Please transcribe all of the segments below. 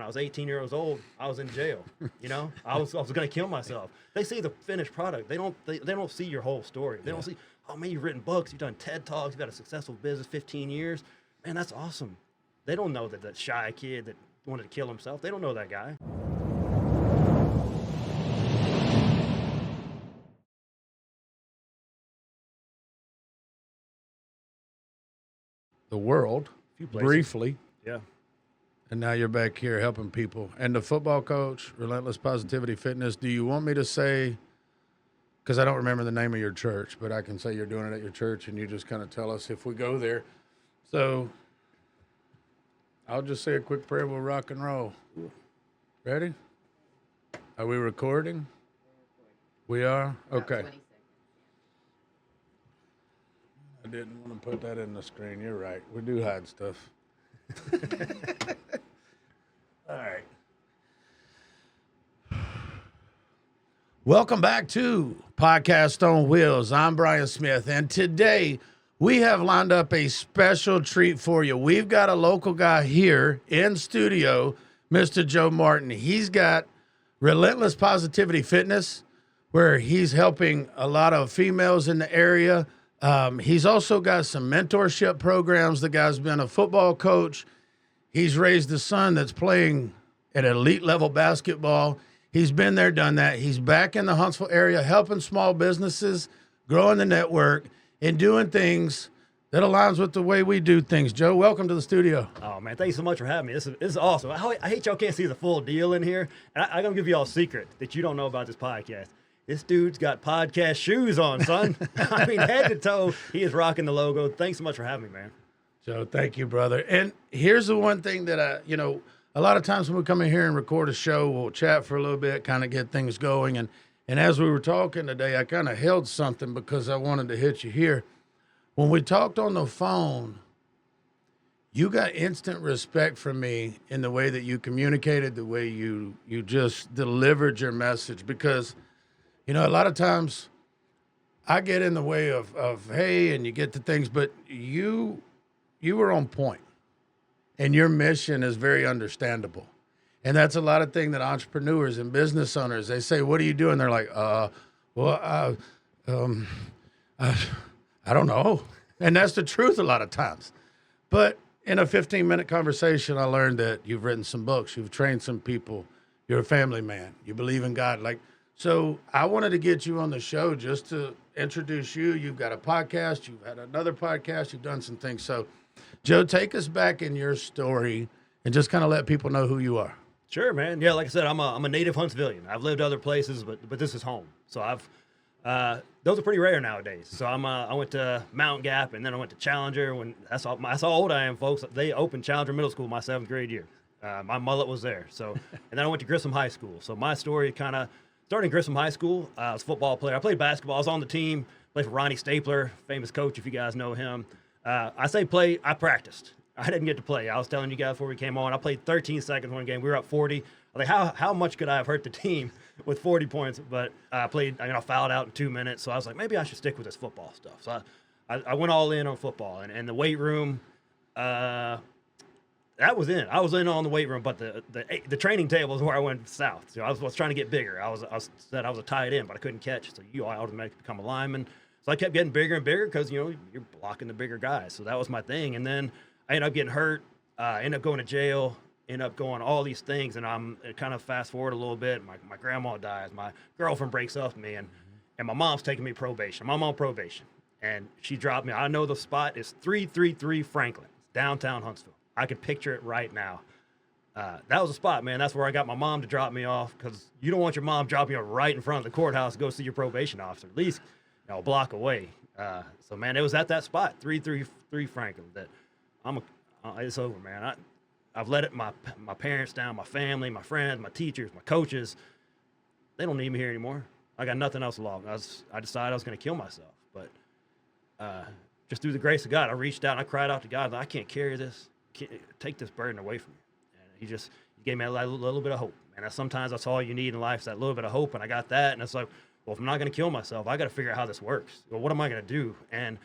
I was 18 years old, I was in jail. You know, I was going to kill myself. They see the finished product. They don't see your whole story. They don't see, oh man, you've written books, you've done TED Talks, you've got a successful business, 15 years. Man, that's awesome. They don't know that shy kid that wanted to kill himself. They don't know that guy. The world briefly. Yeah. And now you're back here helping people. And the football coach, Relentless Positivity Fitness, do you want me to say, because I don't remember the name of your church, but I can say you're doing it at your church and you just kind of tell us if we go there. So I'll just say a quick prayer. We'll rock and roll. Ready? Are we recording? We are? Okay. I didn't want to put that in the screen. You're right. We do hide stuff. All right. Welcome back to Podcast on Wheels. I'm Brian Smith, and today we have lined up a special treat for you. We've got a local guy here in studio, Mr. Joe Martin. He's got Relentless Positivity Fitness, where he's helping a lot of females in the area. He's also got some mentorship programs. The guy's been a football coach. He's raised a son that's playing at elite level basketball. He's been there, done that. He's back in the Huntsville area helping small businesses, growing the network, and doing things that aligns with the way we do things. Joe, welcome to the studio. Oh, man, thank you so much for having me. This is awesome. I hate y'all can't see the full deal in here. And I'm going to give you all a secret that you don't know about this podcast. This dude's got podcast shoes on, son. I mean, head to toe, he is rocking the logo. Thanks so much for having me, man. Joe, thank you, brother. And here's the one thing that a lot of times when we come in here and record a show, we'll chat for a little bit, kind of get things going. And as we were talking today, I kind of held something because I wanted to hit you here. When we talked on the phone, you got instant respect from me in the way that you communicated, the way you just delivered your message. Because, a lot of times I get in the way of hey, and you get to things, but you were on point. And your mission is very understandable. And that's a lot of things that entrepreneurs and business owners, they say, what are you doing? They're like, I don't know. And that's the truth a lot of times. But in a 15-minute conversation, I learned that you've written some books. You've trained some people. You're a family man. You believe in God. So I wanted to get you on the show just to introduce you. You've got a podcast. You've had another podcast. You've done some things. So, Joe, take us back in your story and just kind of let people know who you are. Sure, man. Yeah, like I said, I'm a native Huntsvillian. I've lived other places, but this is home. So those are pretty rare nowadays. So I went to Mount Gap, and then I went to Challenger. That's how old I am, folks. They opened Challenger Middle School my 7th grade year. My mullet was there. So, and then I went to Grissom High School. So my story kind of started in Grissom High School. I was a football player. I played basketball. I was on the team. Played for Ronnie Stapler, famous coach, if you guys know him. I say play. I practiced. I didn't get to play. I was telling you guys before we came on. I played 13 seconds one game. We were up 40. I was like, how much could I have hurt the team with 40 points? But I played. I fouled out in 2 minutes. So I was like, maybe I should stick with this football stuff. So I went all in on football and the weight room. That was in. I was in on the weight room, but the training table is where I went south. So I was trying to get bigger. I was a tight end, but I couldn't catch. So you automatically become a lineman. So I kept getting bigger and bigger because, you're blocking the bigger guys. So that was my thing. And then I ended up getting hurt, ended up going to jail, ended up going all these things. And I'm kind of fast forward a little bit. My grandma dies. My girlfriend breaks up with me. And my mom's taking me probation. I'm on probation. And she dropped me. I know the spot is 333 Franklin, downtown Huntsville. I can picture it right now. That was a spot, man. That's where I got my mom to drop me off because you don't want your mom dropping you right in front of the courthouse to go see your probation officer. At least a block away. So, man, it was at that spot, 333 Franklin, that it's over, man. I've let it my parents down, my family, my friends, my teachers, my coaches. They don't need me here anymore. I got nothing else along. I decided I was going to kill myself. But just through the grace of God, I reached out and I cried out to God, I can't carry this. Take this burden away from me. And he gave me a little bit of hope. And sometimes that's all you need in life is that little bit of hope. And I got that. And it's like, well, if I'm not going to kill myself, I got to figure out how this works. Well, what am I going to do? And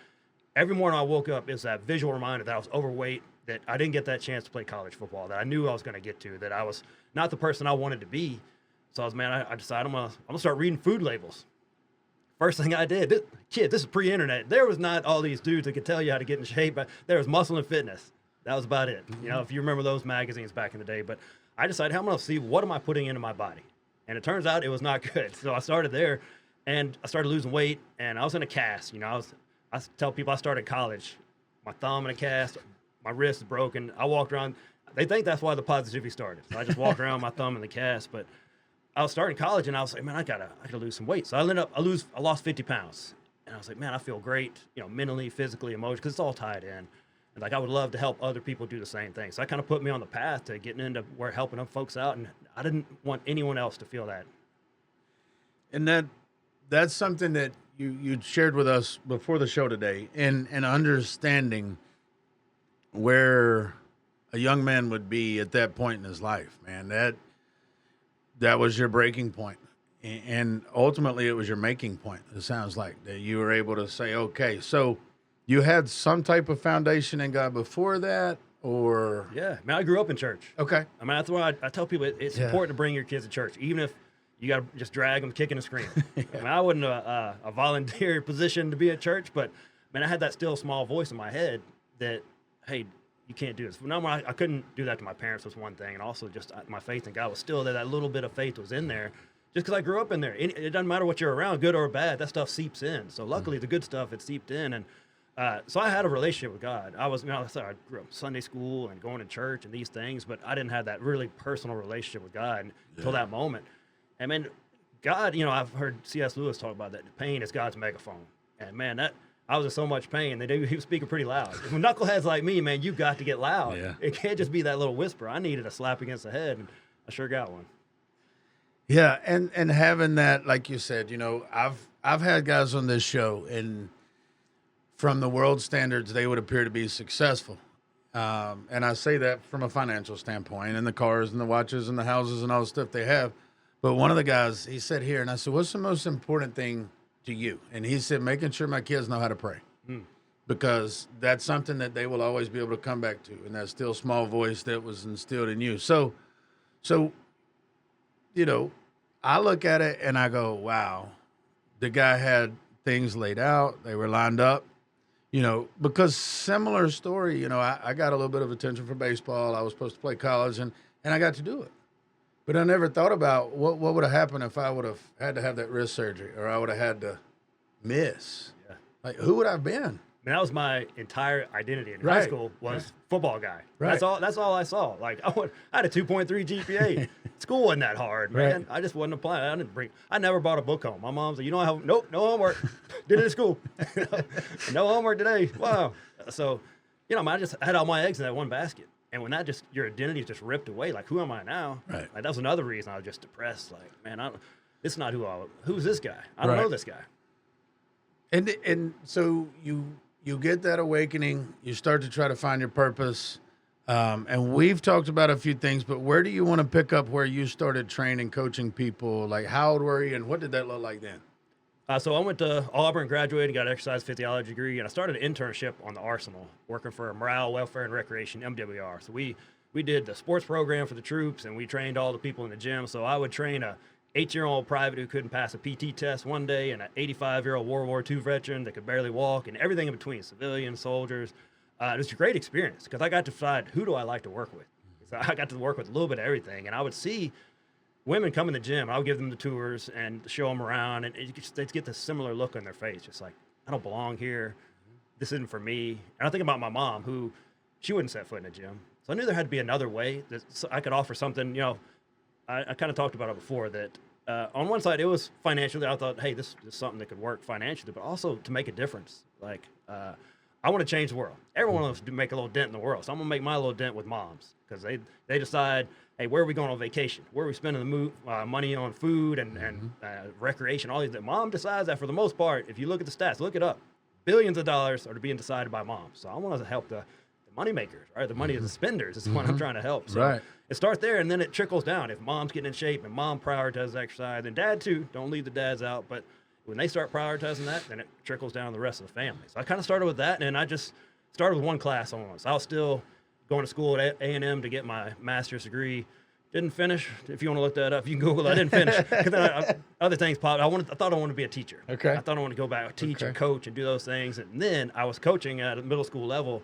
every morning I woke up is that visual reminder that I was overweight, that I didn't get that chance to play college football that I knew I was going to get to, that I was not the person I wanted to be. So I decided I'm gonna start reading food labels. First thing I did, this is pre-internet. There was not all these dudes that could tell you how to get in shape, but there was Muscle and Fitness. That was about it. You know, if you remember those magazines back in the day. But I decided, I'm going to see what am I putting into my body. And it turns out it was not good. So I started there, and I started losing weight, and I was in a cast. You know, I tell people I started college, my thumb in a cast, my wrist is broken. I walked around. They think that's why the positivity started. So I just walked around with my thumb in the cast. But I was starting college, and I was like, man, I gotta lose some weight. So I lost 50 pounds, and I was like, man, I feel great, you know, mentally, physically, emotionally, because it's all tied in. And like, I would love to help other people do the same thing. So that kind of put me on the path to getting into where helping them folks out, and I didn't want anyone else to feel that. And that's something that you shared with us before the show today, and understanding where a young man would be at that point in his life, man. That was your breaking point. And ultimately it was your making point. It sounds like that you were able to say, okay, so you had some type of foundation in God before that, or? Yeah, man, I grew up in church. Okay. I mean, that's why I tell people it's important to bring your kids to church, even if you got to just drag them kicking and screaming. I mean, I wasn't a volunteer position to be at church, but man, I had that still small voice in my head that, hey, you can't do this. No, I couldn't do that to my parents was one thing, and also just my faith in God was still there. That little bit of faith was in there, just because I grew up in there. It doesn't matter what you're around, good or bad. That stuff seeps in. So luckily, the good stuff it seeped in, and so I had a relationship with God. I grew up in Sunday school and going to church and these things, but I didn't have that really personal relationship with God until that moment. And man, God, you know, I've heard C.S. Lewis talk about that. Pain is God's megaphone, and man, I was in so much pain that he was speaking pretty loud. When knuckleheads like me, man, you got to get loud. Yeah. It can't just be that little whisper. I needed a slap against the head, and I sure got one. Yeah, and having that, like you said, you know, I've had guys on this show, and from the world standards, they would appear to be successful. And I say that from a financial standpoint, and the cars and the watches and the houses and all the stuff they have. But one of the guys, he said here, and I said, what's the most important thing to you? And he said, making sure my kids know how to pray, because that's something that they will always be able to come back to, and that still small voice that was instilled in you. So, you know, I look at it and I go, wow, the guy had things laid out. They were lined up, you know, because similar story, you know, I got a little bit of attention for baseball. I was supposed to play college, and I got to do it. But I never thought about what would have happened if I would have had to have that wrist surgery, or I would have had to miss. Yeah. Like, who would I have been? I mean, that was my entire identity in high school was football guy. Right. That's all I saw. Like, I had a 2.3 GPA. School wasn't that hard, man. Right. I just wasn't applying. I never brought a book home. My mom said, you know, no homework. Did it at school. No homework today. Wow. So, you know, I just had all my eggs in that one basket. And when your identity is just ripped away, like, who am I now? Right. Like, that was another reason I was just depressed. Like, man, it's not who's this guy? I don't know this guy. And so you get that awakening, you start to try to find your purpose. And we've talked about a few things, but where do you want to pick up where you started training, coaching people? Like, how old were you, and what did that look like then? So I went to Auburn, graduated, got an exercise physiology degree, and I started an internship on the Arsenal, working for Morale, Welfare, and Recreation, MWR. So we did the sports program for the troops, and we trained all the people in the gym. So I would train a 8-year-old private who couldn't pass a PT test one day, and an 85-year-old World War II veteran that could barely walk, and everything in between, civilians, soldiers. It was a great experience because I got to decide, who do I like to work with? So I got to work with a little bit of everything, and I would see women come in the gym. I would give them the tours and show them around, and they'd get this similar look on their face, just like, I don't belong here. This isn't for me. And I think about my mom, who she wouldn't set foot in a gym. So I knew there had to be another way that I could offer something. You know, I kind of talked about it before that on one side, it was financially. I thought, hey, this is something that could work financially, but also to make a difference. Like, I want to change the world. Everyone wants to make a little dent in the world. So I'm going to make my little dent with moms, because they decide, hey, where are we going on vacation? Where are we spending the money on food and recreation? All these. Mom decides that for the most part. If you look at the stats, look it up. Billions of dollars are being decided by moms. So I want to help the money makers, right? The money of the spenders is what I'm trying to help. So it starts there, and then it trickles down. If mom's getting in shape and mom prioritizes exercise, and dad too, don't leave the dads out, but when they start prioritizing that, then it trickles down to the rest of the family. So I kind of started with that, and I just started with one class on once. I'll still going to school at A&M to get my master's degree. Didn't finish. If you want to look that up, you can Google it. I didn't finish. 'Cause then other things popped. I thought I wanted to be a teacher. Okay. I thought I wanted to go back, teach and Okay. coach and do those things. And then I was coaching at a middle school level.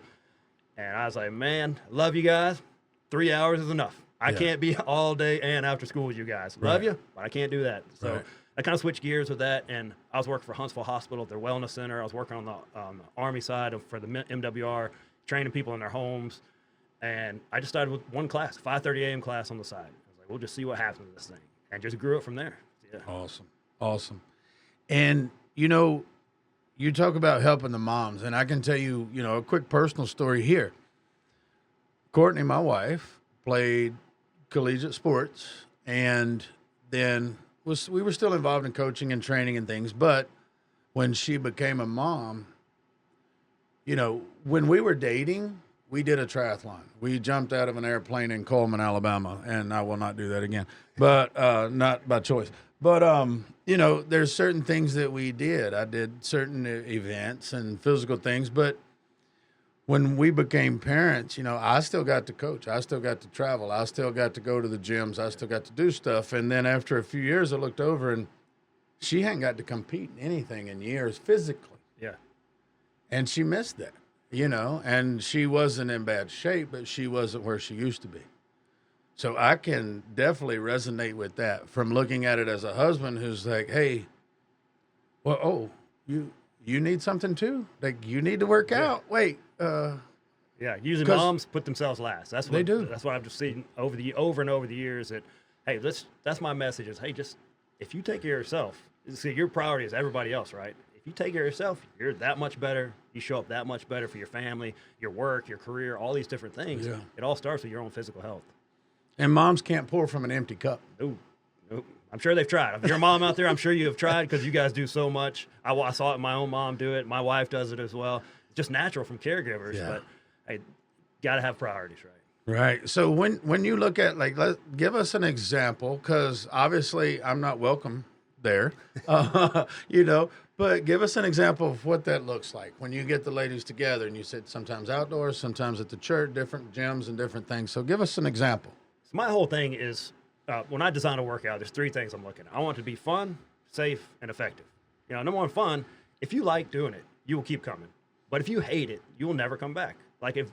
And I was like, man, love you guys. 3 hours is enough. I Yeah. can't be all day and after school with you guys. Love Right. you, but I can't do that. So Right. I kind of switched gears with that. And I was working for Huntsville Hospital, their wellness center. I was working on the Army side for the MWR, training people in their homes. And I just started with one class, 5:30 a.m. class on the side. I was like, we'll just see what happens with this thing. And just grew it from there. Yeah. Awesome. And, you talk about helping the moms, and I can tell you, a quick personal story here. Courtney, my wife, played collegiate sports, and then we were still involved in coaching and training and things. But when she became a mom, when we were dating, we did a triathlon. We jumped out of an airplane in Coleman, Alabama, and I will not do that again, but not by choice. But, there's certain things that we did. I did certain events and physical things, but when we became parents, I still got to coach. I still got to travel. I still got to go to the gyms. I still got to do stuff. And then after a few years, I looked over and she hadn't got to compete in anything in years physically. Yeah. And she missed that, and she wasn't in bad shape, but she wasn't where she used to be. So I can definitely resonate with that from looking at it as a husband who's like, hey, you need something too? Like, you need to work out. Wait. Yeah, usually 'Cause moms put themselves last. That's what they do. That's what I've just seen over and over the years. That hey, that's my message is, hey, just if you take care of yourself, see, your priority is everybody else, right? If you take care of yourself, you're that much better. You show up that much better for your family, your work, your career, all these different things. Yeah. It all starts with your own physical health. And moms can't pour from an empty cup. Nope. I'm sure they've tried. If you're a mom out there, I'm sure you have tried because you guys do so much. I saw it, my own mom do it. My wife does it as well. It's just natural from caregivers, Yeah. but hey, got to have priorities, right? Right. So when you look at, give us an example, because obviously I'm not welcome there, but give us an example of what that looks like when you get the ladies together and you said sometimes outdoors, sometimes at the church, different gyms and different things. So give us an example. So my whole thing is when I design a workout, there's three things I'm looking at. I want it to be fun, safe, and effective. Number one, fun. If you like doing it, you will keep coming. But if you hate it, you will never come back. Like if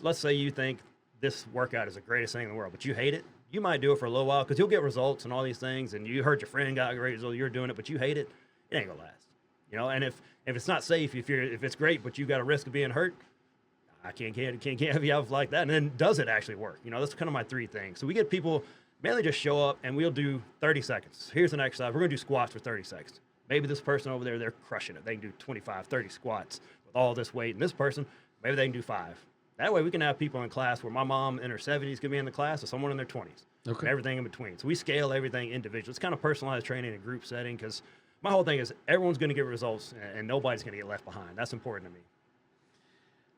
let's say you think this workout is the greatest thing in the world, but you hate it, you might do it for a little while because you'll get results and all these things, and you heard your friend got great results, you're doing it, but you hate it, it ain't gonna last. And if it's not safe, if it's great, but you got a risk of being hurt, I can't have you out like that. And then does it actually work? That's kind of my three things. So we get people mainly just show up and we'll do 30 seconds. Here's an exercise. We're gonna do squats for 30 seconds. Maybe this person over there, they're crushing it. They can do 25, 30 squats with all this weight. And this person, maybe they can do 5. That way we can have people in class where my mom in her 70s could be in the class or someone in their 20s. Okay. And everything in between. So we scale everything individual. It's kind of personalized training in a group setting because my whole thing is everyone's going to get results and nobody's going to get left behind. That's important to me.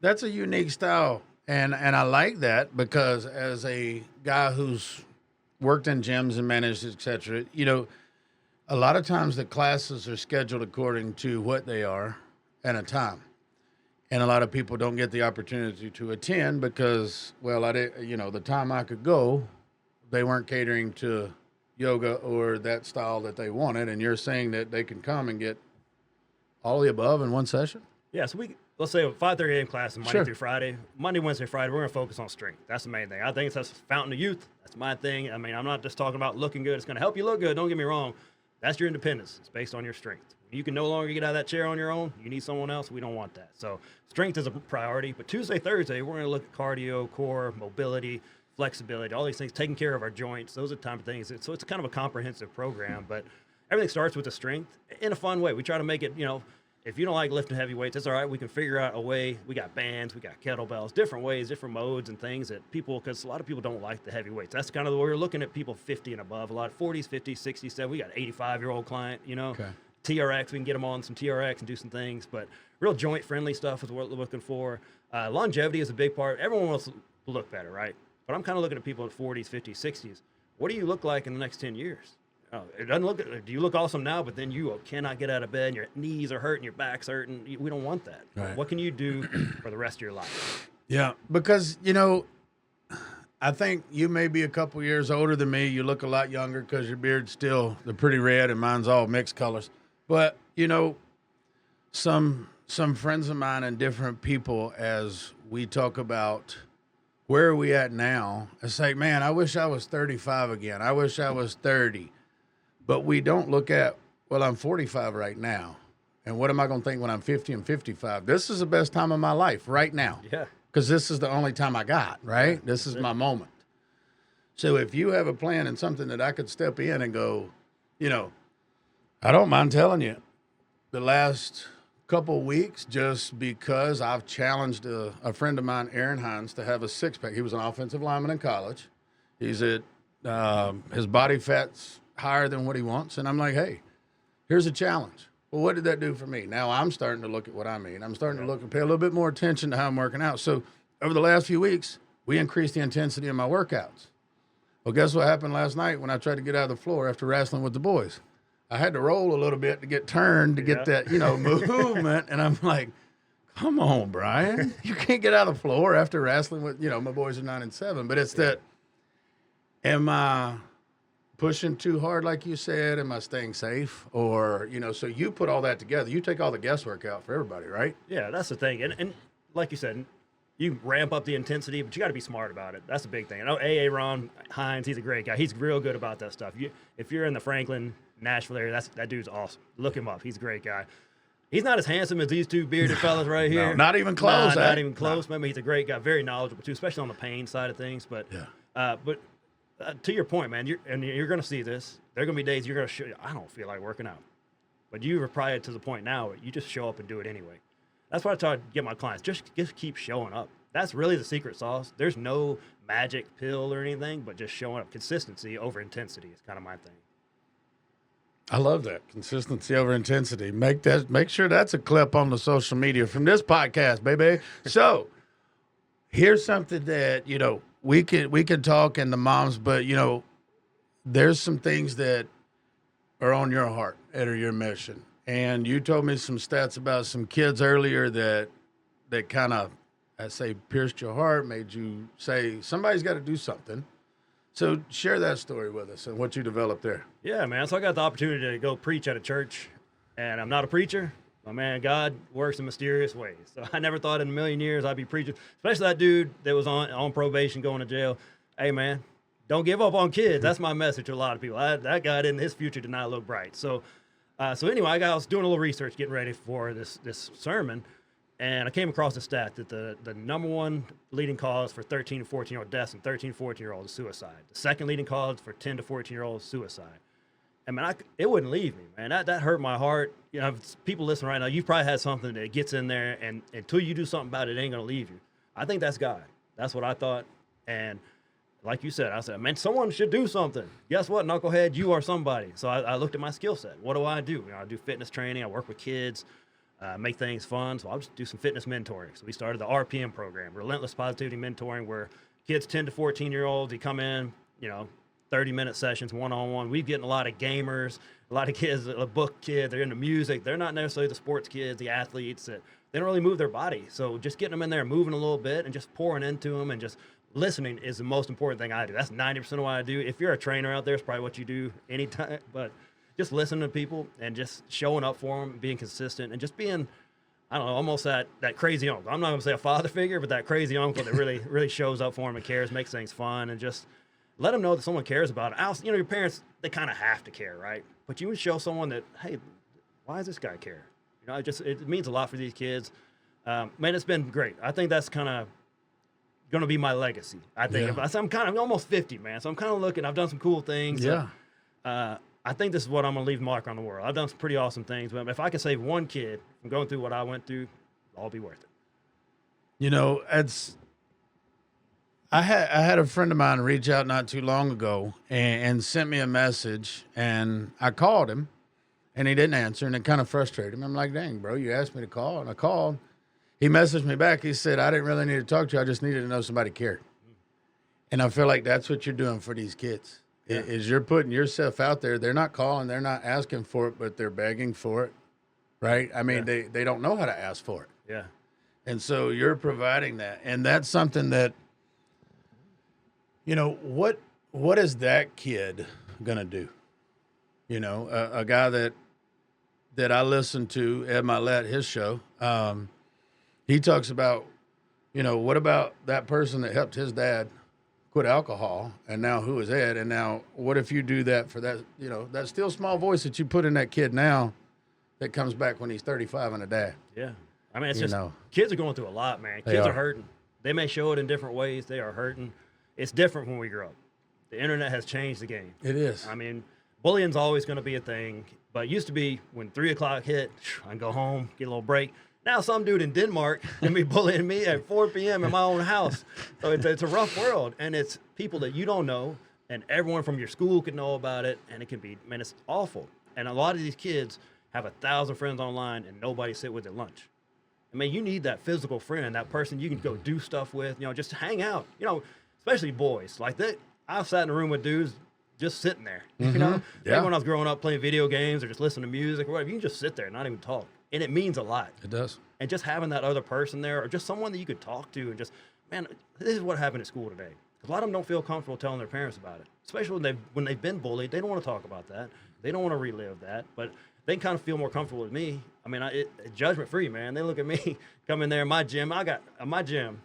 That's a unique style. And I like that because as a guy who's worked in gyms and managed, et cetera, a lot of times the classes are scheduled according to what they are and a time. And a lot of people don't get the opportunity to attend because, the time I could go, they weren't catering to yoga or that style that they wanted. And you're saying that they can come and get all the above in one session? Yeah, so let's say a 5:30 a.m. class Monday Sure. through Friday. Monday, Wednesday, Friday, we're going to focus on strength. That's the main thing. I think that's fountain of youth. That's my thing. I mean, I'm not just talking about looking good. It's going to help you look good. Don't get me wrong. That's your independence. It's based on your strength. You can no longer get out of that chair on your own. You need someone else. We don't want that. So strength is a priority. But Tuesday, Thursday, we're going to look at cardio, core, mobility, flexibility, all these things, taking care of our joints. Those are the type of things. So it's kind of a comprehensive program. But everything starts with the strength in a fun way. We try to make it, if you don't like lifting heavy weights, that's all right. We can figure out a way. We got bands, we got kettlebells, different ways, different modes and things that people, because a lot of people don't like the heavy weights. That's kind of the way we're looking at people 50 and above. A lot of 40s, 50s, 60s, 70s. We got 85-year-old client, Okay. TRX, we can get them on some TRX and do some things, but real joint-friendly stuff is what we're looking for. Longevity is a big part. Everyone wants to look better, right? But I'm kind of looking at people in 40s, 50s, 60s. What do you look like in the next 10 years? It doesn't look. Do you look awesome now? But then you cannot get out of bed. And your knees are hurting. Your back's hurting. We don't want that. Right. What can you do for the rest of your life? Yeah, because I think you may be a couple years older than me. You look a lot younger because your beard's still the pretty red, and mine's all mixed colors. But some friends of mine and different people, as we talk about where are we at now, it's like, man, I wish I was 35 again. I wish I was 30. But we don't look at, well, I'm 45 right now. And what am I going to think when I'm 50 and 55? This is the best time of my life right now. Yeah. Because this is the only time I got, right? Yeah, this is my moment. So if you have a plan and something that I could step in and go, I don't mind telling you, the last couple weeks, just because I've challenged a friend of mine, Aaron Hines, to have a six-pack. He was an offensive lineman in college. He's at his body fat's higher than what he wants. And I'm like, hey, here's a challenge. Well, what did that do for me? Now I'm starting to look at what I mean. I'm starting to look and pay a little bit more attention to how I'm working out. So over the last few weeks, we increased the intensity of my workouts. Well, guess what happened last night when I tried to get out of the floor after wrestling with the boys? I had to roll a little bit to get turned, to get that, movement. And I'm like, come on, Brian. You can't get out of the floor after wrestling with, my boys are 9 and 7. But it's that, am I pushing too hard, like you said? Am I staying safe? Or, so you put all that together. You take all the guesswork out for everybody, right? Yeah, that's the thing. And like you said, you ramp up the intensity, but you got to be smart about it. That's the big thing. I know Ron Hines, he's a great guy. He's real good about that stuff. If you're in the Franklin, Nashville area, that dude's awesome. Look him up. He's a great guy. He's not as handsome as these two bearded fellas right here. No, not even close. Not even close. No. Maybe he's a great guy, very knowledgeable too, especially on the pain side of things. But to your point, man, you're going to see this. There are going to be days you're going to show. I don't feel like working out, but you're probably to the point now where you just show up and do it anyway. That's what I try to get my clients. Just keep showing up. That's really the secret sauce. There's no magic pill or anything, but just showing up. Consistency over intensity is kind of my thing. I love that. Consistency over intensity. Make sure that's a clip on the social media from this podcast, baby. So here's something that, we can talk in the moms, but there's some things that are on your heart that are your mission. And you told me some stats about some kids earlier that kind of, I say, pierced your heart, made you say somebody's got to do something. So share that story with us and what you developed there. Yeah, man. So I got the opportunity to go preach at a church, and I'm not a preacher. But, man, God works in mysterious ways. So I never thought in a million years I'd be preaching, especially that dude that was on probation going to jail. Hey, man, don't give up on kids. That's my message to a lot of people. That guy his future did not look bright. So anyway, I was doing a little research, getting ready for this sermon, and I came across a stat that the number one leading cause for 13 to 14-year-old deaths and 13 to 14-year-olds is suicide. The second leading cause for 10 to 14-year-olds is suicide. And, man, it wouldn't leave me, man. That hurt my heart. People listening right now, you've probably had something that gets in there, and until you do something about it, it ain't going to leave you. I think that's God. That's what I thought. And like you said, I said, man, someone should do something. Guess what, knucklehead? You are somebody. So I looked at my skill set. What do? I do fitness training. I work with kids. Make things fun, so I'll just do some fitness mentoring. So we started the RPM program, Relentless Positivity Mentoring, where kids 10 to 14-year-olds, they come in, 30-minute sessions, one-on-one. We're getting a lot of gamers, a lot of kids, a book kid, they're into music. They're not necessarily the sports kids, the athletes that they don't really move their body. So just getting them in there, moving a little bit, and just pouring into them and just listening is the most important thing I do. That's 90% of what I do. If you're a trainer out there, it's probably what you do anytime, but just listening to people and just showing up for them, being consistent, and just being, I don't know, almost that crazy uncle. I'm not going to say a father figure, but that crazy uncle that really shows up for them and cares, makes things fun, and just let them know that someone cares about it. Your parents, they kind of have to care, right? But you would show someone that, hey, why does this guy care? It means a lot for these kids. Man, it's been great. I think that's kind of going to be my legacy. I think I'm kind of almost 50, man. So I'm kind of looking. I've done some cool things. Yeah. I think this is what I'm going to leave a mark on the world. I've done some pretty awesome things, but if I can save one kid from going through what I went through, it'll all be worth it. I had a friend of mine reach out not too long ago and sent me a message, and I called him, and he didn't answer, and it kind of frustrated him. I'm like, dang, bro, you asked me to call, and I called. He messaged me back. He said, I didn't really need to talk to you. I just needed to know somebody cared. And I feel like that's what you're doing for these kids. Yeah. Is you're putting yourself out there. They're not calling, they're not asking for it, but they're begging for it, right? I mean, they don't know how to ask for it. Yeah. And so you're providing that. And that's something that You know, what is that kid gonna do? You know, a guy that I listen to, Ed Milet, his show, he talks about, you know, what about that person that helped his dad quit alcohol, and now who is Ed? And now what if you do that for that, you know, that still small voice that you put in that kid now that comes back when he's 35 and a dad? Yeah. I mean, it's You just know. kids are going through a lot, man. They Kids are are. hurting. They may show it in different ways. They are hurting. It's different when we grow up. The internet has changed the game. It is. I mean, bullying's always going to be a thing, but it used to be when 3 o'clock hit, I can go home, get a little break. Now some dude in Denmark can be bullying me at 4 p.m. in my own house. So it's a rough world, and it's people that you don't know, and everyone from your school could know about it, and it can be, man, it's awful. And a lot of these kids have 1,000 friends online, and nobody sit with at lunch. I mean, you need that physical friend, that person you can go do stuff with, you know, just hang out, you know, especially boys. Like that, I've sat in a room with dudes just sitting there, you know? Yeah. Like when I was growing up playing video games or just listening to music or whatever, you can just sit there and not even talk. And it means a lot. It does. And just having that other person there or just someone that you could talk to and just, man, this is what happened at school today. A lot of them don't feel comfortable telling their parents about it, especially when they've been bullied. They don't want to talk about that. They don't want to relive that, but they kind of feel more comfortable with me. I mean, it's judgment free, man. They look at me, come in there in my gym. I got my gym,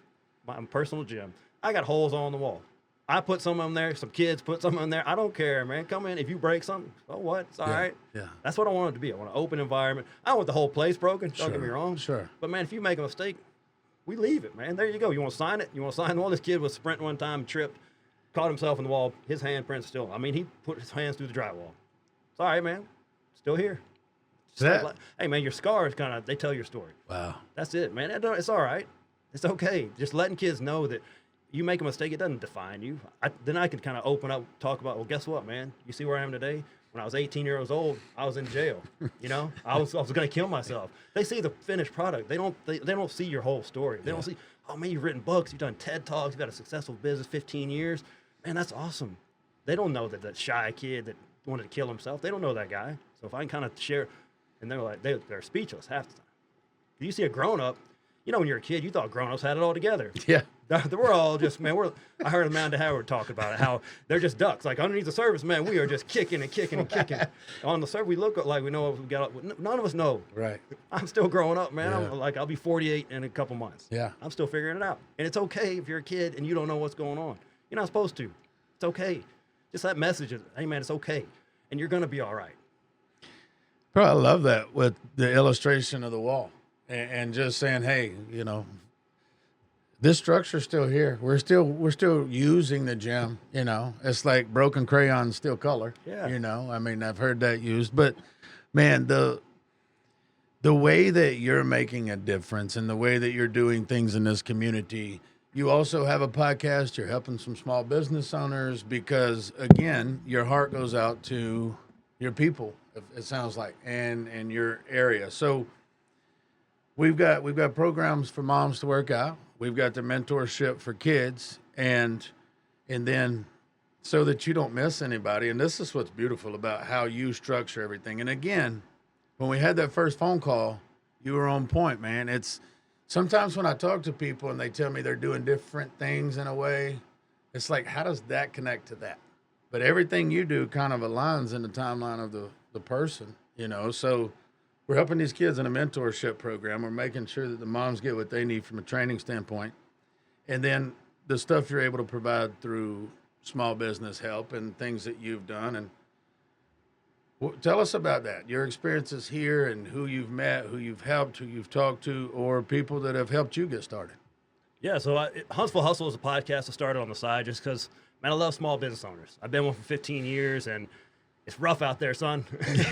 my personal gym. I got holes all on the wall. I put some of them there. Some kids put some of them there. I don't care, man. Come in. If you break something, so what? It's all right. Yeah. That's what I want it to be. I want an open environment. I don't want the whole place broken. Don't get me wrong. Sure. But, man, if you make a mistake, we leave it, man. There you go. You want to sign it? You want to sign the wall? This kid was sprinting one time, tripped, caught himself in the wall. His handprint's still. I mean, he put his hands through the drywall. It's all right, man. Still here. Hey, man, your scars kind of, they tell your story. Wow. That's it, man. It's all right. It's okay. Just letting kids know that you make a mistake, it doesn't define you. Then I can kind of open up, talk about, well, guess what, man? You see where I am today? When I was 18 years old, I was in jail. You know, I was going to kill myself. They see the finished product. They don't see your whole story. They don't see, oh man, you've written books, you've done TED Talks, you've got a successful business, 15 years. Man, that's awesome. They don't know that shy kid that wanted to kill himself. They don't know that guy. So if I can kind of share, and they're like, they're speechless half the time. You see a grown up, you know, when you're a kid, you thought grown-ups had it all together. Yeah. We're all just, man, I heard Amanda Howard talk about it, how they're just ducks. Like, underneath the surface, man, we are just kicking and kicking and kicking. On the surface, we look like we know what we got. None of us know. Right. I'm still growing up, man. Yeah. I'll be 48 in a couple months. Yeah. I'm still figuring it out. And it's okay if you're a kid and you don't know what's going on. You're not supposed to. It's okay. Just that message is, hey, man, it's okay. And you're going to be all right. Bro, I love that with the illustration of the wall and just saying, hey, you know, this structure's still here. We're still using the gym. You know, it's like broken crayon, still color. Yeah. You know, I mean, I've heard that used, but man, the way that you're making a difference and the way that you're doing things in this community. You also have a podcast. You're helping some small business owners because, again, your heart goes out to your people. It sounds like, and your area. So we've got programs for moms to work out. We've got the mentorship for kids, and then so that you don't miss anybody. And this is what's beautiful about how you structure everything. And again, when we had that first phone call, you were on point, man. It's sometimes when I talk to people and they tell me they're doing different things in a way, it's like, how does that connect to that? But everything you do kind of aligns in the timeline of the person, you know. So we're helping these kids in a mentorship program. We're making sure that the moms get what they need from a training standpoint. And then the stuff you're able to provide through small business help and things that you've done. And tell us about that, your experiences here and who you've met, who you've helped, who you've talked to, or people that have helped you get started. Yeah, so Huntsville Hustle is a podcast I started on the side just because, man, I love small business owners. I've been one for 15 years, and it's rough out there, son.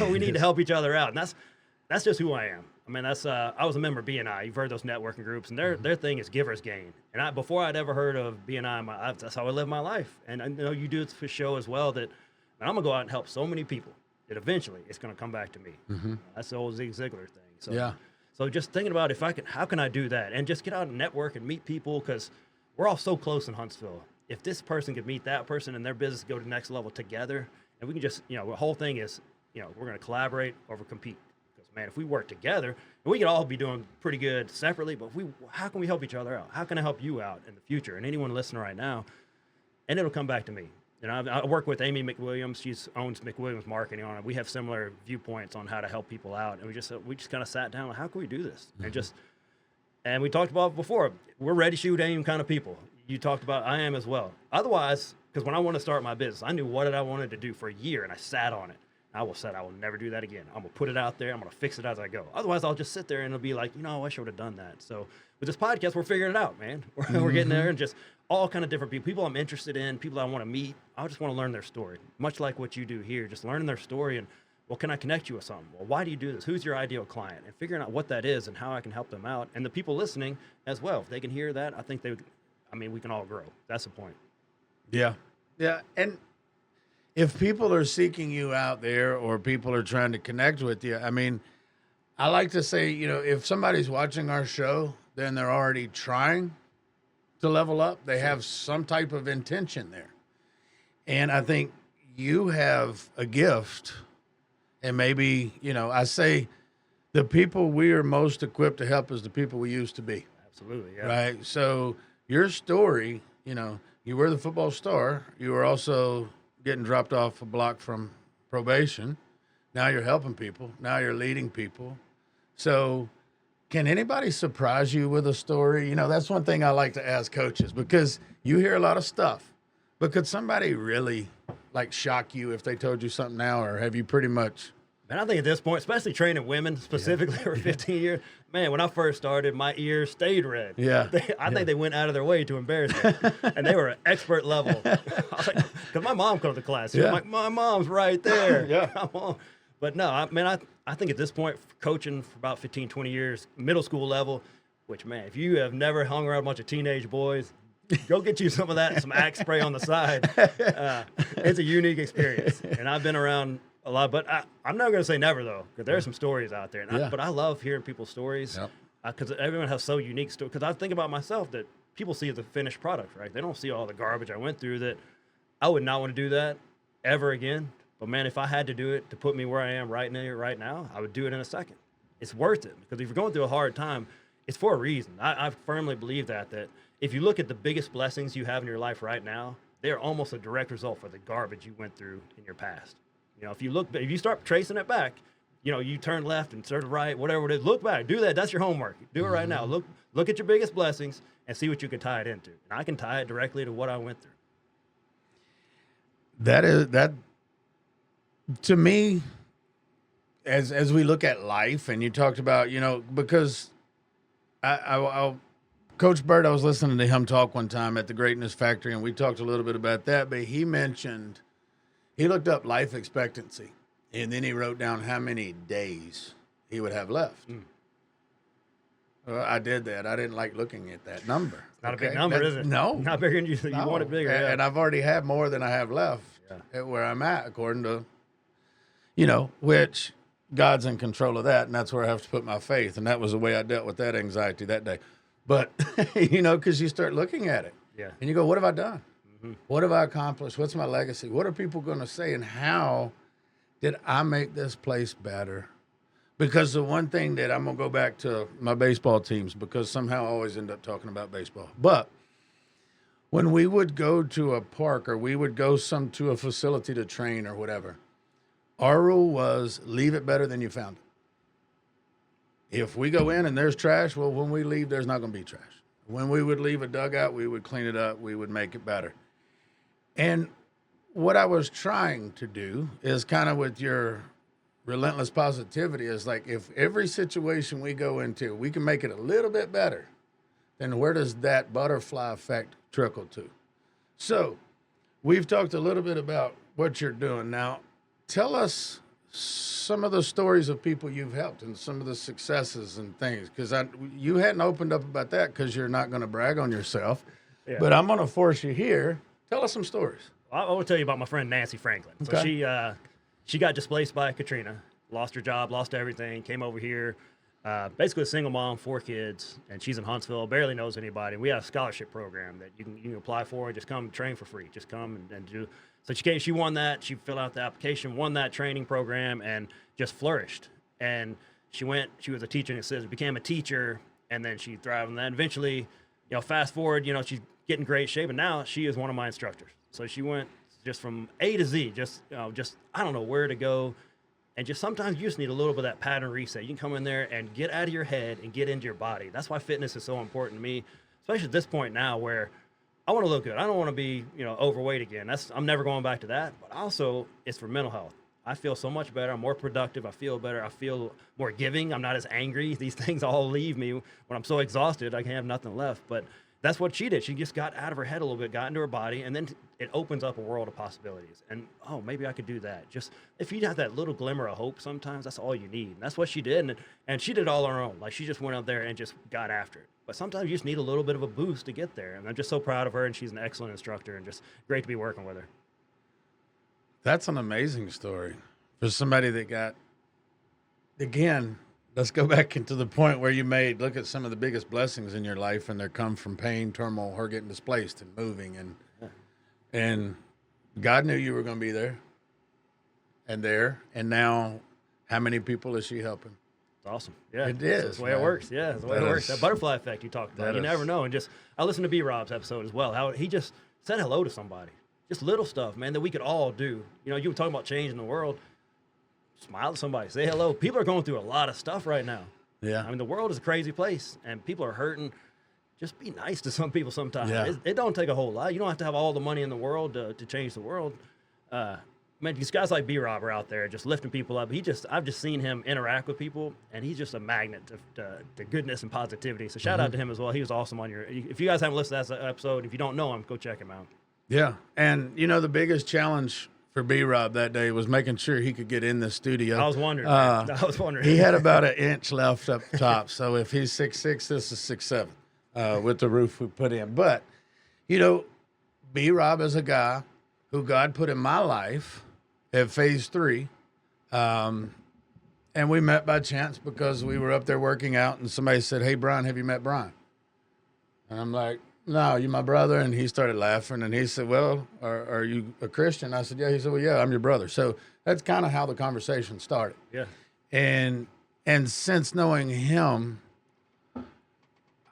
We need to help each other out, and that's just who I am. I mean, I was a member of BNI. You've heard those networking groups, and their thing is givers gain. And before I'd ever heard of BNI, that's how I live my life. And I know you do it for show as well. That, man, I'm gonna go out and help so many people that eventually it's gonna come back to me. Mm-hmm. That's the old Zig Ziglar thing. So, yeah. So just thinking about how can I do that, and just get out and network and meet people, because we're all so close in Huntsville. If this person could meet that person and their business go to the next level together, and we can just, you know, the whole thing is, you know, we're going to collaborate over compete. Because, man, if we work together, and we could all be doing pretty good separately, but how can we help each other out? How can I help you out in the future? And anyone listening right now, and it'll come back to me. You know, I work with Amy McWilliams. She owns McWilliams Marketing on it. We have similar viewpoints on how to help people out, and we just kind of sat down. Like, how can we do this? And we talked about it before. We're ready, shoot, aim kind of people. You talked about I am as well. Otherwise, because when I want to start my business, I knew what I wanted to do for a year, and I sat on it. I will never do that again. I'm gonna put it out there. I'm gonna fix it as I go. Otherwise, I'll just sit there and it'll be like, I wish I would have done that. So with this podcast, we're figuring it out, man. We're getting there, and just all kind of different people I'm interested in, people I want to meet. I just want to learn their story, much like what you do here, just learning their story and, well, can I connect you with something? Well, why do you do this? Who's your ideal client? And figuring out what that is and how I can help them out. And the people listening as well, if they can hear that, I think we can all grow. That's the point. Yeah. Yeah. And if people are seeking you out there or people are trying to connect with you, I mean, I like to say, if somebody's watching our show, then they're already trying to level up. They have some type of intention there. And I think you have a gift. And maybe, I say the people we are most equipped to help is the people we used to be. Absolutely, yeah. Right? So your story, you were the football star. You were also getting dropped off a block from probation. Now you're helping people. Now you're leading people. So can anybody surprise you with a story? That's one thing I like to ask coaches, because you hear a lot of stuff. But could somebody really shock you if they told you something now, or have you pretty much? Man, I think at this point, especially training women specifically for 15 years, man, when I first started, my ears stayed red. Yeah. I think they went out of their way to embarrass me. And they were at expert level. Because my mom comes to class. I'm like, my mom's right there. Yeah. Come on. But no, I think at this point, coaching for about 15, 20 years, middle school level, which, man, if you have never hung around a bunch of teenage boys, go get you some of that and some Axe spray on the side. It's a unique experience. And I've been around a lot, but I'm not going to say never, though, because there's some stories out there. But I love hearing people's stories, because everyone has so unique stories. Because I think about myself that people see the finished product, right? They don't see all the garbage I went through. That I would not want to do that ever again. But, man, if I had to do it to put me where I am right now, I would do it in a second. It's worth it, because if you're going through a hard time, it's for a reason. I firmly believe that if you look at the biggest blessings you have in your life right now, they are almost a direct result for the garbage you went through in your past. If you start tracing it back, you turn left and turn right, whatever it is, look back, do that. That's your homework. Do it right now. Look at your biggest blessings and see what you can tie it into. And I can tie it directly to what I went through. That to me, as we look at life, and you talked about, because I'll Coach Bird, I was listening to him talk one time at the Greatness Factory, and we talked a little bit about that, but he mentioned he looked up life expectancy, and then he wrote down how many days he would have left. Well, I did that. I didn't like looking at that number. It's not a big number, is it? No. Not bigger than you want it bigger. And I've already had more than I have left at where I'm at, according to, which God's in control of that, and that's where I have to put my faith. And that was the way I dealt with that anxiety that day. But, because you start looking at it. Yeah. And you go, what have I done? What have I accomplished? What's my legacy? What are people going to say? And how did I make this place better? Because the one thing that I'm going to go back to my baseball teams, because somehow I always end up talking about baseball. But when we would go to a park, or we would go to a facility to train or whatever, our rule was leave it better than you found it. If we go in and there's trash, well, when we leave, there's not going to be trash. When we would leave a dugout, we would clean it up. We would make it better. And what I was trying to do is kind of with your relentless positivity is if every situation we go into, we can make it a little bit better, then where does that butterfly effect trickle to? So we've talked a little bit about what you're doing. Now, tell us some of the stories of people you've helped and some of the successes and things, because you hadn't opened up about that because you're not going to brag on yourself, but I'm going to force you here. Tell us some stories. I will tell you about my friend Nancy Franklin. Okay. So she got displaced by Katrina, lost her job, lost everything, came over here, basically a single mom, 4 kids, and she's in Huntsville, barely knows anybody. We have a scholarship program that you can apply for and just come train for free. Just come and do. So she won that. She filled out the application, won that training program, and just flourished. And she was a teaching assistant, became a teacher, and then she thrived on that. And eventually, fast forward, she's getting great shape, and now she is one of my instructors. So she went just from A to Z, just just I don't know where to go, and just sometimes you just need a little bit of that pattern reset. You can come in there and get out of your head and get into your body. That's why fitness is so important to me, especially at this point now where I want to look good. I don't want to be overweight again. I'm never going back to that. But also, it's for mental health. I feel so much better. I'm more productive. I feel better. I feel more giving. I'm not as angry. These things all leave me when I'm so exhausted. I can have nothing left. But that's what she did. She just got out of her head a little bit, got into her body, and then it opens up a world of possibilities. And maybe I could do that. Just if you have that little glimmer of hope, sometimes that's all you need. And that's what she did. And she did it all on her own. Like she just went out there and just got after it. But sometimes you just need a little bit of a boost to get there. And I'm just so proud of her. And she's an excellent instructor, and just great to be working with her. That's an amazing story for somebody that got, again, let's go back into the point where you look at some of the biggest blessings in your life, and they come from pain, turmoil, her getting displaced and moving. And God knew you were going to be there. And now how many people is she helping? It's awesome. Yeah. It is. That's the way it works. Yeah, that's the way it works. That butterfly effect you talked about. You never know. And I listened to B-Rob's episode as well, how he just said hello to somebody. Just little stuff, man, that we could all do. You were talking about changing the world. Smile at somebody, say hello. People are going through a lot of stuff right now. Yeah. I mean, the world is a crazy place, and people are hurting. Just be nice to some people sometimes. Yeah. It don't take a whole lot. You don't have to have all the money in the world to change the world. Man, these guys like B-Rob are out there just lifting people up. I've just seen him interact with people, and he's just a magnet to goodness and positivity. So shout out to him as well. He was awesome if you guys haven't listened to that episode, if you don't know him, go check him out. Yeah. And, the biggest challenge for B-Rob that day was making sure he could get in the studio. I was wondering. He had about an inch left up top. So if he's 6'6", this is 6'7", with the roof we put in. But, B-Rob is a guy who God put in my life at phase 3. And we met by chance because we were up there working out, and somebody said, "Hey, Brian, have you met Brian?" And I'm like, "No, you my brother." And he started laughing, and he said, "Well, are you a Christian?" I said, "Yeah." He said, "Well, yeah, I'm your brother." So that's kind of how the conversation started. Yeah. And since knowing him,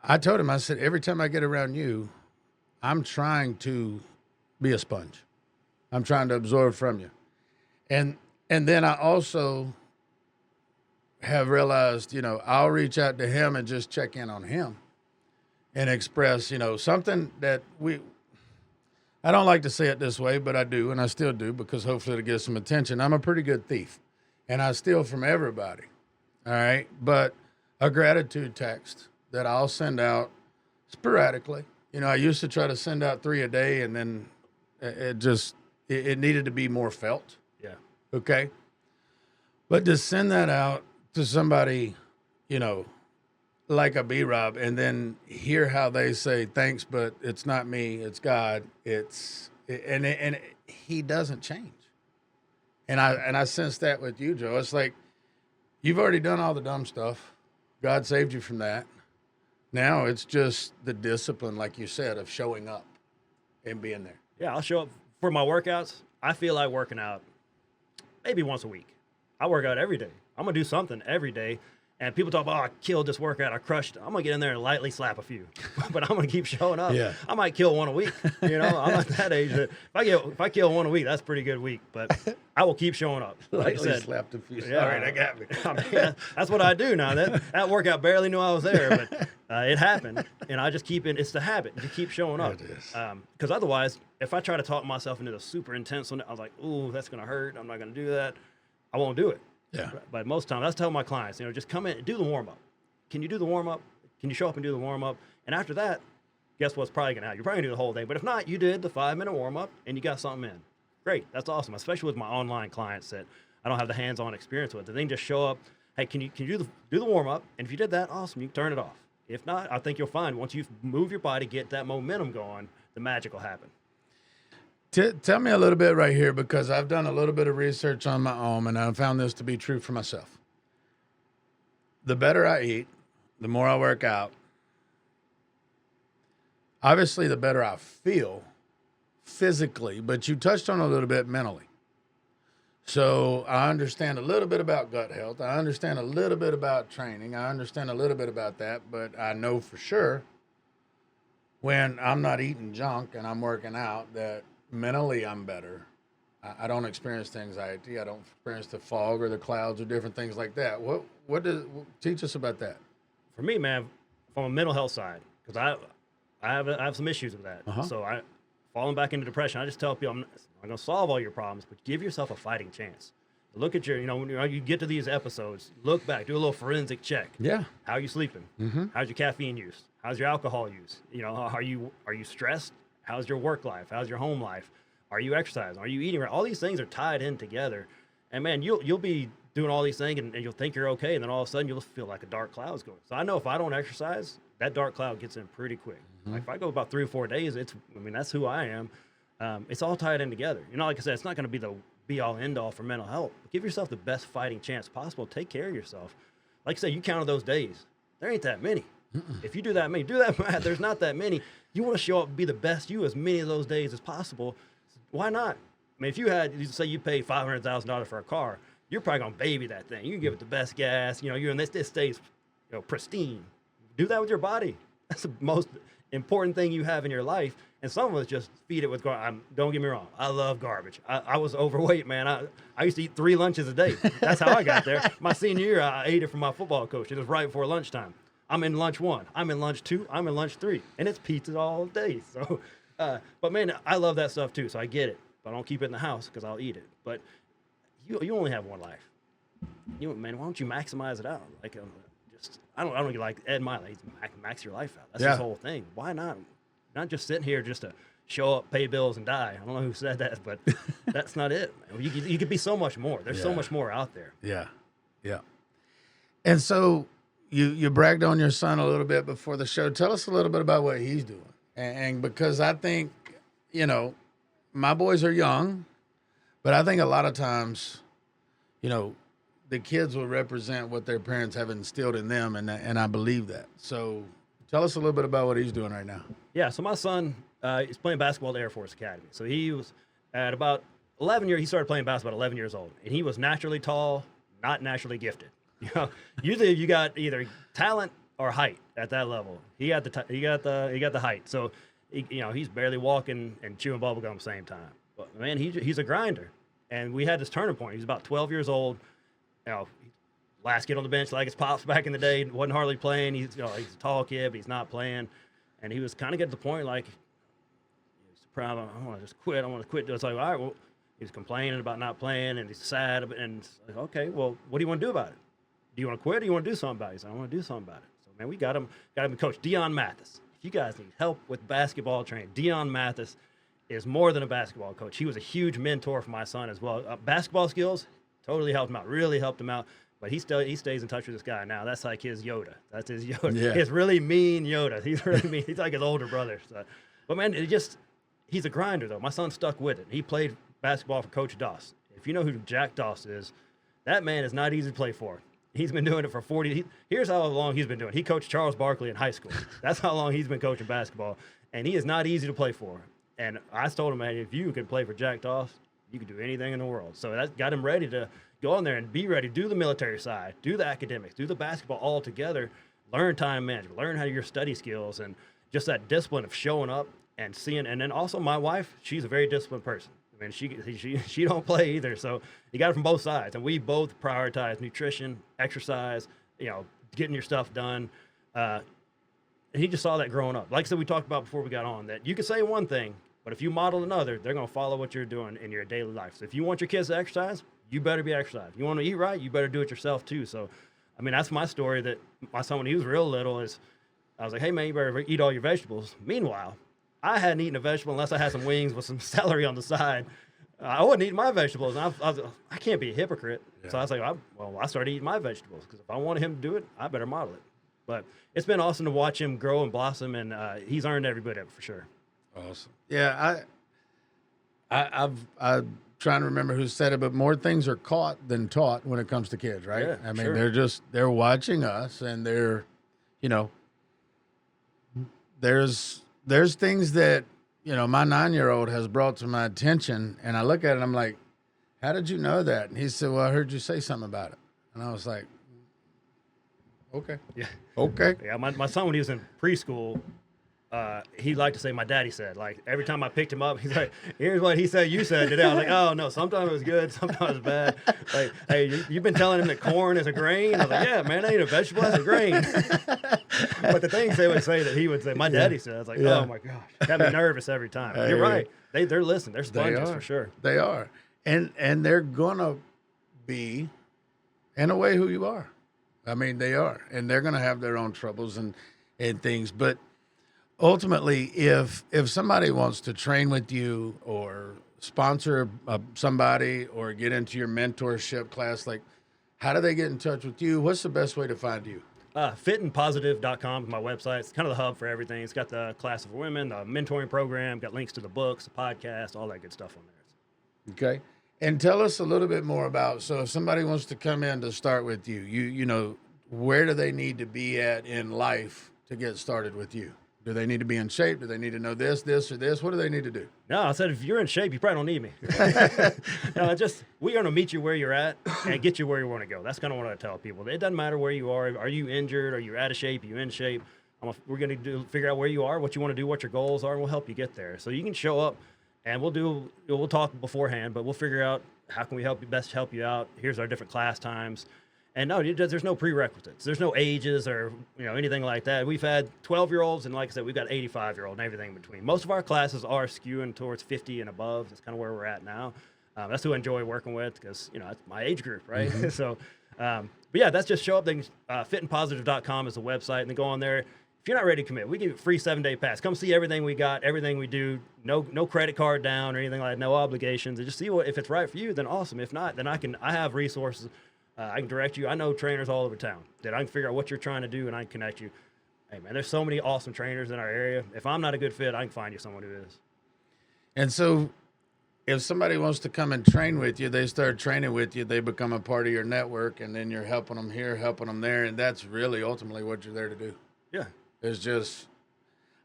I told him, I said, every time I get around you, I'm trying to be a sponge. I'm trying to absorb from you. And then I also have realized, I'll reach out to him and just check in on him and express, something that I don't like to say it this way, but I do, and I still do, because hopefully it'll get some attention. I'm a pretty good thief, and I steal from everybody, all right? But a gratitude text that I'll send out sporadically. I used to try to send out 3 a day, and then it needed to be more felt. Yeah. Okay? But to send that out to somebody, like a B-Rob, and then hear how they say, "Thanks, but it's not me, it's God." And he doesn't change. And I sense that with you, Joe. It's like, you've already done all the dumb stuff. God saved you from that. Now it's just the discipline, like you said, of showing up and being there. Yeah, I'll show up for my workouts. I feel like working out maybe once a week. I work out every day. I'm going to do something every day. And people talk about, "Oh, I killed this workout. I crushed it." I'm going to get in there and lightly slap a few. But I'm going to keep showing up. Yeah. I might kill one a week. I'm at that age. If I kill one a week, that's a pretty good week. But I will keep showing up. Like I said, slapped a few. Yeah, Sorry, that got me. I mean, that's what I do now. That workout barely knew I was there, but it happened. And I just keep it. It's the habit. You keep showing up. It is. Because otherwise, if I try to talk myself into the super intense one, I was like, "Ooh, that's going to hurt. I'm not going to do that." I won't do it. Yeah. But most times, that's telling my clients, just come in and do the warm-up. Can you do the warm-up? Can you show up and do the warm-up? And after that, guess what's probably going to happen? You're probably going to do the whole thing. But if not, you did the 5-minute warm-up and you got something in. Great. That's awesome, especially with my online clients that I don't have the hands-on experience with. They can just show up. Hey, can you do the warm-up? And if you did that, awesome. You can turn it off. If not, I think you'll find once you move your body, get that momentum going, the magic will happen. Tell me a little bit right here, because I've done a little bit of research on my own, and I found this to be true for myself. The better I eat, the more I work out, obviously the better I feel physically, but you touched on a little bit mentally. So I understand a little bit about gut health. I understand a little bit about training. I understand a little bit about that, but I know for sure when I'm not eating junk and I'm working out that mentally I'm better. I don't experience the anxiety. I don't experience the fog or the clouds or different things like that. Teach us about that? For me, man, from a mental health side, because I have some issues with that. Uh-huh. So I falling back into depression. I just tell people I'm not going to solve all your problems, but give yourself a fighting chance. Look at your, when you get to these episodes, look back, do a little forensic check. Yeah. How are you sleeping? Mm-hmm. How's your caffeine use? How's your alcohol use? Are you stressed? How's your work life? How's your home life? Are you exercising? Are you eating right? All these things are tied in together. And man, you'll be doing all these things and you'll think you're okay. And then all of a sudden you'll feel like a dark cloud's going. So I know if I don't exercise, that dark cloud gets in pretty quick. Mm-hmm. Like if I go about 3 or 4 days, that's who I am. It's all tied in together. Like I said, it's not going to be the be all end all for mental health. But give yourself the best fighting chance possible. Take care of yourself. Like I said, you counted those days. There ain't that many. If you do that math, there's not that many. You want to show up and be the best you as many of those days as possible. Why not? I mean, if you say you paid $500,000 for a car, you're probably going to baby that thing. You can give it the best gas. You're in this stays pristine. Do that with your body. That's the most important thing you have in your life. And some of us just feed it with garbage. Don't get me wrong. I love garbage. I was overweight, man. I used to eat 3 lunches a day. That's how I got there. My senior year, I ate it from my football coach. It was right before lunchtime. I'm in lunch 1. I'm in lunch 2. I'm in lunch 3. And it's pizza all day. So, but man, I love that stuff too. So I get it. But I don't keep it in the house because I'll eat it. But you only have one life. Man, why don't you maximize it out? Like, I don't get like Ed Miley. Max your life out. That's his whole thing. Why not? Not just sitting here just to show up, pay bills, and die. I don't know who said that, but that's not it. Man. You could be so much more. There's so much more out there. Yeah, yeah. And so you bragged on your son a little bit before the show. Tell us a little bit about what he's doing. And because I think, my boys are young, but I think a lot of times, the kids will represent what their parents have instilled in them, and I believe that. So tell us a little bit about what he's doing right now. Yeah, so my son is playing basketball at the Air Force Academy. So he was at about 11 years. He started playing basketball at 11 years old, and he was naturally tall, not naturally gifted. Usually you got either talent or height at that level. He got the height. So he's barely walking and chewing bubble gum at the same time. But man, he's a grinder, and we had this turning point. He was about 12 years old. Last kid on the bench, like his pops back in the day, wasn't hardly playing. He's a tall kid, but he's not playing. And he was kind of getting to the point like, he's proud. I want to just quit. I want to quit. It's like, all right, well, he's complaining about not playing, and he's sad. And it's like, okay, well, what do you want to do about it? Do you want to quit, or do you want to do something about it? He said, I want to do something about it. So, man, we got him Coach Dion Mathis. If you guys need help with basketball training, Dion Mathis is more than a basketball coach. He was a huge mentor for my son as well. Basketball skills, totally helped him out, really helped him out. But he stays in touch with this guy now. That's like his Yoda. That's his Yoda. Yeah. His really mean Yoda. He's really mean. He's like his older brother. So. But, man, he's a grinder, though. My son stuck with it. He played basketball for Coach Doss. If you know who Jack Doss is, that man is not easy to play for. He's been doing it for 40. Here's how long he's been doing it. He coached Charles Barkley in high school. That's how long he's been coaching basketball. And he is not easy to play for. And I told him, man, if you can play for Jack Doss, you can do anything in the world. So that got him ready to go in there and be ready, do the military side, do the academics, do the basketball all together, learn time management, learn how to your study skills, and just that discipline of showing up and seeing. And then also my wife, she's a very disciplined person. I mean, she don't play either. So you got it from both sides. And we both prioritize nutrition, exercise, getting your stuff done. And he just saw that growing up. Like I said, we talked about before we got on, that you can say one thing, but if you model another, they're going to follow what you're doing in your daily life. So if you want your kids to exercise, you better be exercising. You want to eat right, you better do it yourself too. So, I mean, that's my story, that my son, when he was real little, I was like, hey, man, you better eat all your vegetables. Meanwhile, I hadn't eaten a vegetable unless I had some wings with some celery on the side. I wasn't eating my vegetables. And I can't be a hypocrite. Yeah. So I was like, I started eating my vegetables, because if I wanted him to do it, I better model it. But it's been awesome to watch him grow and blossom, and he's earned every bit of it for sure. Awesome. Yeah, I'm trying to remember who said it, but more things are caught than taught when it comes to kids, right? Yeah, I mean, sure. they're watching us, and they're, there's things that, my 9-year-old has brought to my attention, and I look at it and I'm like, how did you know that? And he said, well, I heard you say something about it. And I was like, okay. Yeah. Okay. Yeah, my son, when he was in preschool, he liked to say, my daddy said. Like, every time I picked him up, he's like, here's what he said you said today. I was like, oh, no, sometimes it was good, sometimes it was bad. Like, hey, you've been telling him that corn is a grain? I was like, yeah, man, that ain't a vegetable, that's a grain. But the things they would say that he would say, my daddy said, I was like, oh, my gosh. Got me nervous every time. You're right. They're listening. They're sponges for sure. They are. And they're going to be, in a way, who you are. I mean, they are. And they're going to have their own troubles and things. But ultimately, if somebody wants to train with you or sponsor somebody or get into your mentorship class, like, how do they get in touch with you? What's the best way to find you? Fitandpositive.com is my website. It's kind of the hub for everything. It's got the class for women, the mentoring program, got links to the books, the podcast, all that good stuff on there. Okay. And tell us a little bit more about, so if somebody wants to come in to start with you, you know, where do they need to be at in life to get started with you? Do they need to be in shape? Do they need to know this, or this? What do they need to do? No, I said, if you're in shape, you probably don't need me. No, we're going to meet you where you're at and get you where you want to go. That's kind of what I tell people. It doesn't matter where you are. Are you injured? Are you out of shape? Are you in shape? We're going to figure out where you are, what you want to do, what your goals are, and we'll help you get there. So you can show up, and we'll talk beforehand, but we'll figure out how can we best help you out. Here's our different class times. And no, there's no prerequisites. There's no ages or anything like that. We've had 12-year-olds, and like I said, we've got 85-year-old and everything in between. Most of our classes are skewing towards 50 and above. That's kind of where we're at now. That's who I enjoy working with because that's my age group, right? Mm-hmm. So, but yeah, that's just show up. Fitandpositive.com is the website, and then go on there. If you're not ready to commit, we give you a free 7-day pass. Come see everything we got, everything we do. No credit card down or anything like that. No obligations. And just see if it's right for you. Then awesome. If not, then I have resources. I can direct you. I know trainers all over town that I can figure out what you're trying to do, and I can connect you. Hey, man, there's so many awesome trainers in our area. If I'm not a good fit, I can find you someone who is. And so if somebody wants to come and train with you, they start training with you, they become a part of your network, and then you're helping them here, helping them there, and that's really ultimately what you're there to do. Yeah. It's just,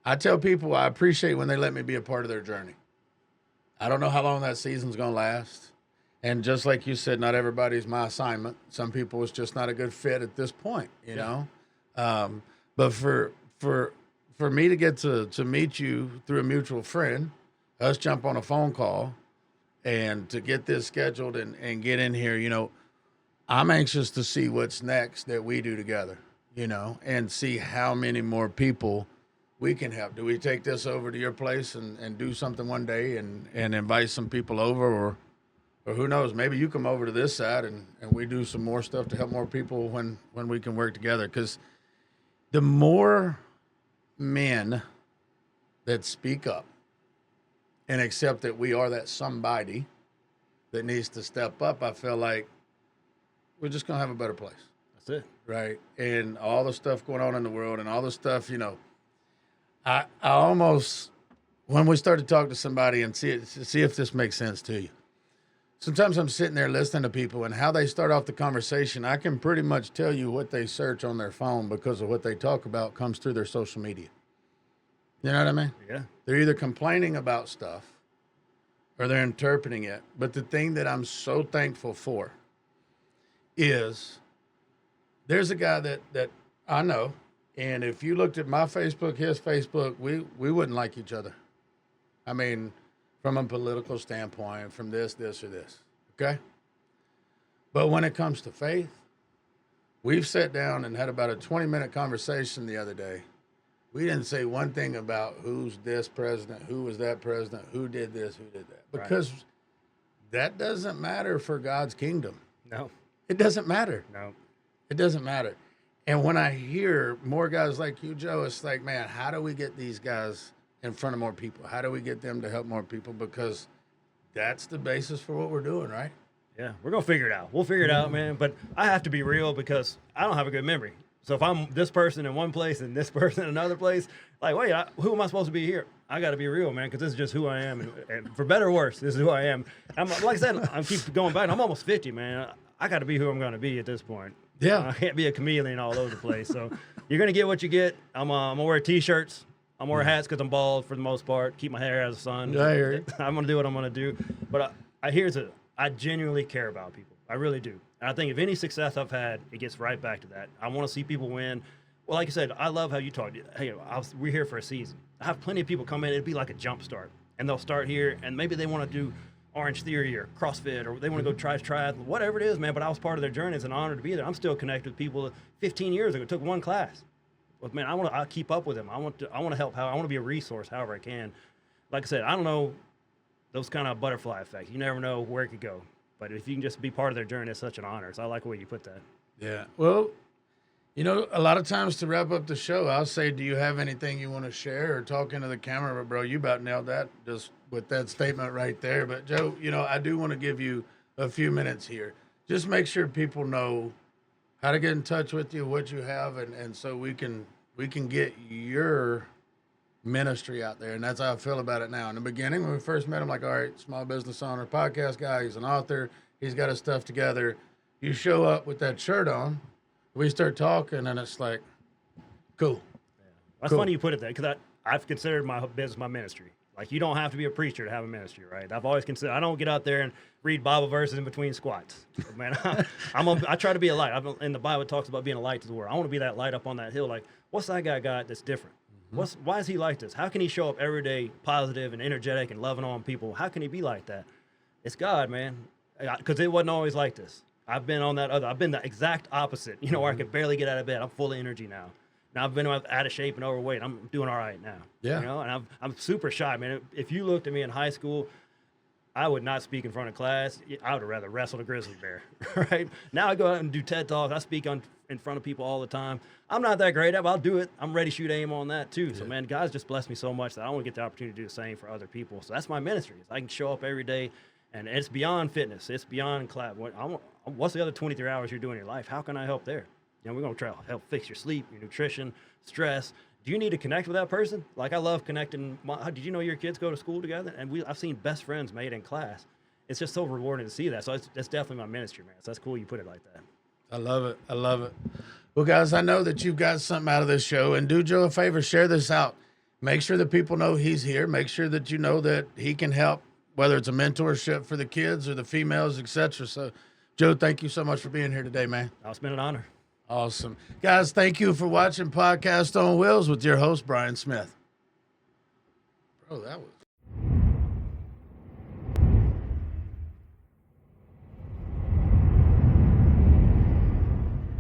I tell people I appreciate when they let me be a part of their journey. I don't know how long that season's going to last. And just like you said, not everybody's my assignment. Some people it's just not a good fit at this point, you know. But for me to get to meet you through a mutual friend, us jump on a phone call, and to get this scheduled and get in here, I'm anxious to see what's next that we do together, and see how many more people we can help. Do we take this over to your place and do something one day and invite some people over, or who knows, maybe you come over to this side and we do some more stuff to help more people when we can work together. Because the more men that speak up and accept that we are that somebody that needs to step up, I feel like we're just going to have a better place. That's it. Right? And all the stuff going on in the world and all the stuff, I almost, when we start to talk to somebody and see if this makes sense to you. Sometimes I'm sitting there listening to people and how they start off the conversation. I can pretty much tell you what they search on their phone because of what they talk about comes through their social media. You know what I mean? Yeah. They're either complaining about stuff or they're interpreting it. But the thing that I'm so thankful for is there's a guy that I know, and if you looked at my Facebook, his Facebook, we wouldn't like each other. I mean, from a political standpoint, from this, or this, okay? But when it comes to faith, we've sat down and had about a 20-minute conversation the other day. We didn't say one thing about who's this president, who was that president, who did this, who did that. Because that doesn't matter for God's kingdom. No. It doesn't matter. No. It doesn't matter. And when I hear more guys like you, Joe, it's like, man, how do we get these guys in front of more people? How do we get them to help more people? Because that's the basis for what we're doing, right? Yeah, we're going to figure it out. We'll figure it out, man. But I have to be real because I don't have a good memory. So if I'm this person in one place and this person in another place, like, wait, who am I supposed to be here? I got to be real, man, because this is just who I am. And for better or worse, this is who I am. Like I said, I keep going back. I'm almost 50, man. I got to be who I'm going to be at this point. Yeah. I can't be a chameleon all over the place. So you're going to get what you get. I'm going to wear T-shirts. I'm wearing hats because I'm bald for the most part. Keep my hair out of the sun. I hear you. I'm going to do what I'm going to do. But I genuinely care about people. I really do. And I think if any success I've had, it gets right back to that. I want to see people win. Well, like I said, I love how you talked. Hey, we're here for a season. I have plenty of people come in. It'd be like a jump start, and they'll start here, and maybe they want to do Orange Theory or CrossFit, or they want to go try triathlon, whatever it is, man. But I was part of their journey. It's an honor to be there. I'm still connected with people 15 years ago. Took one class. But man, I keep up with them. I want to help. I want to be a resource however I can. Like I said, I don't know those kind of butterfly effects. You never know where it could go. But if you can just be part of their journey, it's such an honor. So I like the way you put that. Yeah. Well, you know, a lot of times to wrap up the show, I'll say, do you have anything you want to share or talk into the camera? But, bro, you about nailed that just with that statement right there. But, Joe, you know, I do want to give you a few minutes here. Just make sure people know how to get in touch with you, what you have, and so we can get your ministry out there. And that's how I feel about it now. In the beginning, when we first met, I'm like, all right, small business owner, podcast guy, he's an author, he's got his stuff together. You show up with that shirt on, we start talking, and it's like, cool. Yeah. That's Cool. funny you put it there, because I've considered my business my ministry. Like, you don't have to be a preacher to have a ministry, right? I've always considered, I don't get out there and read Bible verses in between squats. Man, I try to be a light. In the Bible, it talks about being a light to the world. I want to be that light up on that hill. Like, what's that guy got that's different? Why is he like this? How can he show up every day positive and energetic and loving on people? How can he be like that? It's God, man. Because it wasn't always like this. I've been the exact opposite, you know, where I could barely get out of bed. I'm full of energy now. Now I've been out of shape and overweight. I'm doing all right now. Yeah. You know, and I'm super shy, man. If you looked at me in high school, I would not speak in front of class. I would rather wrestle a grizzly bear, right? Now I go out and do TED Talks. I speak in front of people all the time. I'm not that great at it, but I'll do it. I'm ready to shoot aim on that too. So, man, God's just blessed me so much that I want to get the opportunity to do the same for other people. So that's my ministry. I can show up every day, and it's beyond fitness. It's beyond class. What's the other 23 hours you're doing in your life? How can I help there? You know, we're going to try to help fix your sleep, your nutrition, stress. Do you need to connect with that person? Like, I love connecting. Did you know your kids go to school together? And I've seen best friends made in class. It's just so rewarding to see that. So that's definitely my ministry, man. So that's cool you put it like that. I love it. I love it. Well, guys, I know that you've got something out of this show. And do Joe a favor, share this out. Make sure that people know he's here. Make sure that you know that he can help, whether it's a mentorship for the kids or the females, etc. So, Joe, thank you so much for being here today, man. It's been an honor. Awesome. Guys, thank you for watching Podcast on Wheels with your host, Brian Smith. Bro, that was